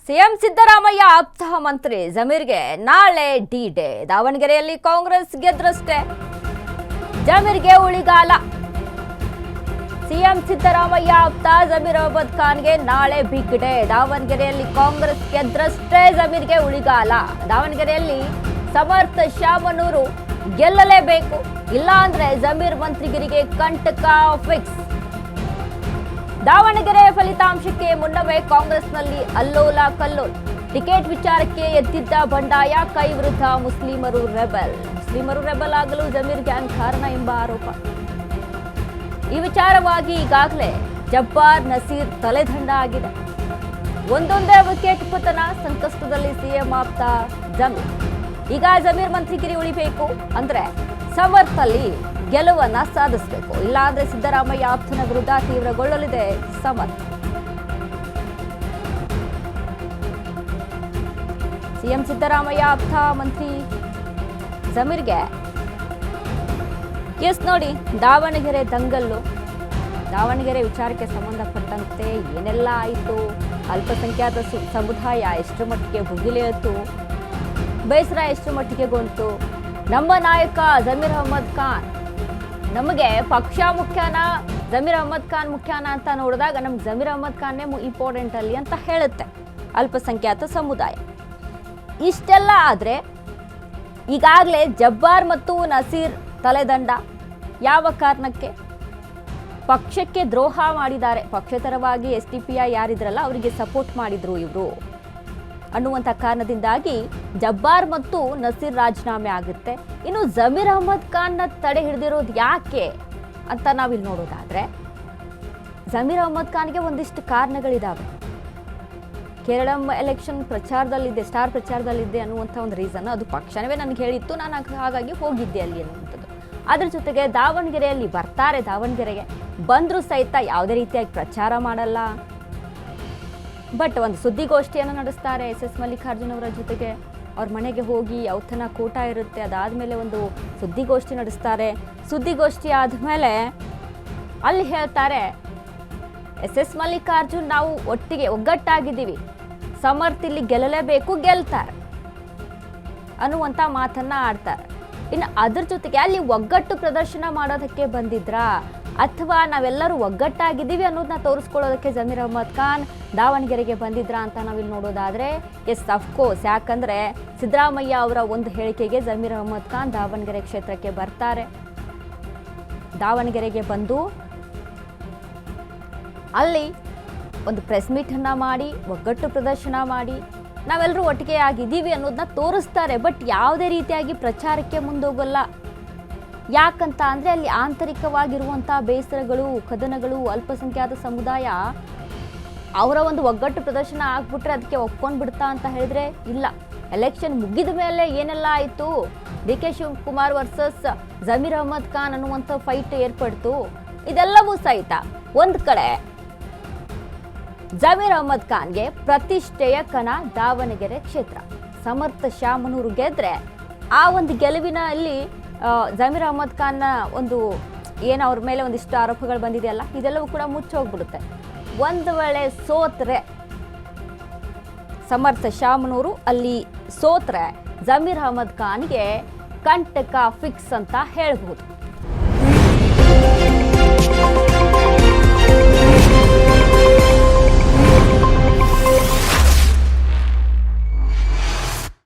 CM Siddaramaiah ಆಪ್ತ ಮಂತ್ರಿ ಜಮೀರ್ಗೆ ನಾಳೆ D-day. ದಾವಣಗೆರೆಯಲ್ಲಿ ಕಾಂಗ್ರೆಸ್ ಗೆದ್ರಷ್ಟೇ ಜಮೀರ್ಗೆ ಉಳಿಗಾಲ. ಸಿಎಂ ಸಿದ್ದರಾಮಯ್ಯ ಆಪ್ತ ಜಮೀರ್ ಅಹಮದ್ ಖಾನ್ಗೆ ನಾಳೆ ಬಿಗ್ ಡೇ. ದಾವಣಗೆರೆಯಲ್ಲಿ ಕಾಂಗ್ರೆಸ್ ಗೆದ್ರಷ್ಟೇ ಜಮೀರ್ಗೆ ಉಳಿಗಾಲ. ದಾವಣಗೆರೆಯಲ್ಲಿ ಸಮರ್ಥ ಶಾಮನೂರು ಗೆಲ್ಲಲೇಬೇಕು, ಇಲ್ಲ ಅಂದ್ರೆ ಜಮೀರ್ ಮಂತ್ರಿಗಿರಿಗೆ ಕಂಟಕ ಫಿಕ್ಸ್. ದಾವಣಗೆರೆ ಫಲಿತಾಂಶಕ್ಕೆ ಮುನ್ನವೇ ಕಾಂಗ್ರೆಸ್ನಲ್ಲಿ ಅಲ್ಲೋಲ ಕಲ್ಲೋಲ. ಟಿಕೆಟ್ ವಿಚಾರಕ್ಕೆ ಎದ್ದಿದ್ದ ಬಂಡಾಯ, ಕೈ ವಿರುದ್ಧ ಮುಸ್ಲಿಮರು ರೆಬಲ್ ಆಗಲು ಜಮೀರ್ ಗ್ಯಾಂಗ್ ಕಾರಣ ಎಂಬ ಆರೋಪ. ಈ ವಿಚಾರವಾಗಿ ಈಗಾಗಲೇ ಜಬ್ಬಾರ್ ನಸೀರ್ ತಲೆದಂಡ ಆಗಿದೆ. ಒಂದೊಂದೇ ವಿಕೆಟ್ ಪತನ, ಸಂಕಷ್ಟದಲ್ಲಿ ಸಿಎಂ ಆಪ್ತ ಜಮೀರ್. ಈಗ ಜಮೀರ್ ಮಂತ್ರಿಗಿರಿ ಉಳಿಬೇಕು ಅಂದ್ರೆ ಸಮರ್ಥಲ್ಲಿ ಗೆಲುವನ್ನ ಸಾಧಿಸಬೇಕು, ಇಲ್ಲಾಂದ್ರೆ ಸಿದ್ದರಾಮಯ್ಯ ಆಪ್ತನ ವಿರುದ್ಧ ತೀವ್ರಗೊಳ್ಳಲಿದೆ ಸಮರ್ಥ. ಸಿಎಂ ಸಿದ್ದರಾಮಯ್ಯ ಆಪ್ತ ಮಂತ್ರಿ ಜಮೀರ್ಗೆ ನೋಡಿ, ದಾವಣಗೆರೆ ದಂಗಲ್ಲು, ದಾವಣಗೆರೆ ವಿಚಾರಕ್ಕೆ ಸಂಬಂಧಪಟ್ಟಂತೆ ಏನೆಲ್ಲ ಆಯಿತು, ಅಲ್ಪಸಂಖ್ಯಾತ ಸಮುದಾಯ ಎಷ್ಟು ಮಟ್ಟಿಗೆ ಭುಗಿಲೇತು, ಬೇಸರ ಎಷ್ಟು ಮಟ್ಟಿಗೆ ಗೊಂತು, ನಮ್ಮ ನಾಯಕ ಜಮೀರ್ ಅಹಮದ್ ಖಾನ್, ನಮಗೆ ಪಕ್ಷ ಮುಖ್ಯನಾ ಜಮೀರ್ ಅಹಮದ್ ಖಾನ್ ಮುಖ್ಯನಾ ಅಂತ ನೋಡಿದಾಗ ನಮ್ಗೆ ಜಮೀರ್ ಅಹಮದ್ ಖಾನ್ನೇ ಇಂಪಾರ್ಟೆಂಟ್ ಅಲ್ಲಿ ಅಂತ ಹೇಳುತ್ತೆ ಅಲ್ಪಸಂಖ್ಯಾತ ಸಮುದಾಯ. ಇಷ್ಟೆಲ್ಲ ಆದ್ರೆ ಈಗಾಗಲೇ ಜಬ್ಬಾರ್ ಮತ್ತು ನಸೀರ್ ತಲೆದಂಡ. ಯಾವ ಕಾರಣಕ್ಕೆ? ಪಕ್ಷಕ್ಕೆ ದ್ರೋಹ ಮಾಡಿದ್ದಾರೆ, ಪಕ್ಷೇತರವಾಗಿ SDPI ಯಾರಿದ್ರಲ್ಲ ಅವರಿಗೆ ಸಪೋರ್ಟ್ ಮಾಡಿದ್ರು ಇವರು ಅನ್ನುವಂಥ ಕಾರಣದಿಂದಾಗಿ ಜಬ್ಬಾರ್ ಮತ್ತು ನಸೀರ್ ರಾಜೀನಾಮೆ ಆಗುತ್ತೆ. ಇನ್ನು ಜಮೀರ್ ಅಹಮದ್ ಖಾನ್ನ ತಡೆ ಹಿಡಿದಿರೋದು ಯಾಕೆ ಅಂತ ನಾವಿಲ್ಲಿ ನೋಡೋದಾದ್ರೆ, ಜಮೀರ್ ಅಹಮದ್ ಖಾನ್ಗೆ ಒಂದಿಷ್ಟು ಕಾರಣಗಳಿದಾವೆ. ಕೇರಳ ಎಲೆಕ್ಷನ್ ಪ್ರಚಾರದಲ್ಲಿದ್ದೆ, ಸ್ಟಾರ್ ಪ್ರಚಾರದಲ್ಲಿದ್ದೆ ಅನ್ನುವಂಥ ಒಂದು ರೀಸನ್, ಅದು ಪಕ್ಷವೇ ನನಗೆ ಹೇಳಿತ್ತು, ನಾನು ಹಾಗಾಗಿ ಹೋಗಿದ್ದೆ ಅಲ್ಲಿ ಅನ್ನುವಂಥದ್ದು. ಅದ್ರ ಜೊತೆಗೆ ದಾವಣಗೆರೆಯಲ್ಲಿ ಬರ್ತಾರೆ, ದಾವಣಗೆರೆಗೆ ಬಂದರೂ ಸಹಿತ ಯಾವುದೇ ರೀತಿಯಾಗಿ ಪ್ರಚಾರ ಮಾಡಲ್ಲ, ಬಟ್ ಒಂದು ಸುದ್ದಿಗೋಷ್ಠಿಯನ್ನು ನಡೆಸ್ತಾರೆ SS ಮಲ್ಲಿಕಾರ್ಜುನ್ ಅವರ ಜೊತೆಗೆ. ಅವ್ರ ಮನೆಗೆ ಹೋಗಿ ಔತಣ ಕೂಟ ಇರುತ್ತೆ, ಅದಾದಮೇಲೆ ಒಂದು ಸುದ್ದಿಗೋಷ್ಠಿ ನಡೆಸ್ತಾರೆ. ಸುದ್ದಿಗೋಷ್ಠಿ ಆದಮೇಲೆ ಅಲ್ಲಿ ಹೇಳ್ತಾರೆ, SS ಮಲ್ಲಿಕಾರ್ಜುನ್ ನಾವು ಒಟ್ಟಿಗೆ ಒಗ್ಗಟ್ಟಾಗಿದ್ದೀವಿ, ಸಮರ್ಥ ಇಲ್ಲಿ ಗೆಲ್ಲಲೇಬೇಕು, ಗೆಲ್ತಾರೆ ಅನ್ನುವಂಥ ಮಾತನ್ನ ಆಡ್ತಾರೆ. ಇನ್ನು ಅದ್ರ ಜೊತೆಗೆ ಅಲ್ಲಿ ಒಗ್ಗಟ್ಟು ಪ್ರದರ್ಶನ ಮಾಡೋದಕ್ಕೆ ಬಂದಿದ್ರಾ ಅಥವಾ ನಾವೆಲ್ಲರೂ ಒಗ್ಗಟ್ಟಾಗಿದ್ದೀವಿ ಅನ್ನೋದನ್ನ ತೋರಿಸ್ಕೊಳ್ಳೋದಕ್ಕೆ ಜಮೀರ್ ಅಹಮದ್ ಖಾನ್ ದಾವಣಗೆರೆಗೆ ಬಂದಿದ್ರಾ ಅಂತ ನಾವಿಲ್ಲಿ ನೋಡೋದಾದ್ರೆ ಎಸ್ ಅಫ್ಕೋರ್ಸ್. ಯಾಕಂದ್ರೆ ಸಿದ್ದರಾಮಯ್ಯ ಅವರ ಒಂದು ಹೇಳಿಕೆಗೆ ಜಮೀರ್ ಅಹಮದ್ ಖಾನ್ ದಾವಣಗೆರೆ ಕ್ಷೇತ್ರಕ್ಕೆ ಬರ್ತಾರೆ. ದಾವಣಗೆರೆಗೆ ಬಂದು ಅಲ್ಲಿ ಒಂದು ಪ್ರೆಸ್ ಮೀಟನ್ನು ಮಾಡಿ ಒಗ್ಗಟ್ಟು ಪ್ರದರ್ಶನ ಮಾಡಿ ನಾವೆಲ್ಲರೂ ಒಟ್ಟಿಗೆ ಆಗಿದ್ದೀವಿ ಅನ್ನೋದನ್ನ ತೋರಿಸ್ತಾರೆ. ಬಟ್ ಯಾವುದೇ ರೀತಿಯಾಗಿ ಪ್ರಚಾರಕ್ಕೆ ಮುಂದೋಗಲ್ಲ. ಯಾಕಂತ ಅಂದರೆ ಅಲ್ಲಿ ಆಂತರಿಕವಾಗಿರುವಂಥ ಬೇಸರಗಳು, ಕದನಗಳು, ಅಲ್ಪಸಂಖ್ಯಾತ ಸಮುದಾಯ ಅವರ ಒಂದು ಒಗ್ಗಟ್ಟು ಪ್ರದರ್ಶನ ಆಗ್ಬಿಟ್ರೆ ಅದಕ್ಕೆ ಒಪ್ಕೊಂಡು ಬಿಡ್ತಾ ಅಂತ ಹೇಳಿದ್ರೆ ಇಲ್ಲ. ಎಲೆಕ್ಷನ್ ಮುಗಿದ ಮೇಲೆ ಏನೆಲ್ಲ ಆಯಿತು, DK ಶಿವಕುಮಾರ್ ವರ್ಸಸ್ ಜಮೀರ್ ಅಹಮದ್ ಖಾನ್ ಅನ್ನುವಂಥ ಫೈಟ್ ಏರ್ಪಡ್ತು. ಇದೆಲ್ಲವೂ ಸಹಿತ ಒಂದು ಕಡೆ ಜಮೀರ್ ಅಹಮದ್ ಖಾನ್ಗೆ ಪ್ರತಿಷ್ಠೆಯ ಕಣ ದಾವಣಗೆರೆ ಕ್ಷೇತ್ರ. ಸಮರ್ಥ ಶಾಮನೂರು ಗೆದ್ರೆ ಆ ಒಂದು ಗೆಲುವಿನಲ್ಲಿ ಜಮೀರ್ ಅಹಮದ್ ಖಾನ್ನ ಒಂದು ಏನು ಅವ್ರ ಮೇಲೆ ಒಂದಿಷ್ಟು ಆರೋಪಗಳು ಬಂದಿದೆಯಲ್ಲ, ಇದೆಲ್ಲವೂ ಕೂಡ ಮುಚ್ಚೋಗ್ಬಿಡುತ್ತೆ. ಒಂದು ವೇಳೆ ಸೋತ್ರೆ ಸಮರ್ಥ ಶಾಮನೂರು ಅಲ್ಲಿ ಸೋತ್ರೆ ಜಮೀರ್ ಅಹಮದ್ ಖಾನ್ಗೆ ಕಂಟಕ ಫಿಕ್ಸ್ ಅಂತ ಹೇಳ್ಬೋದು.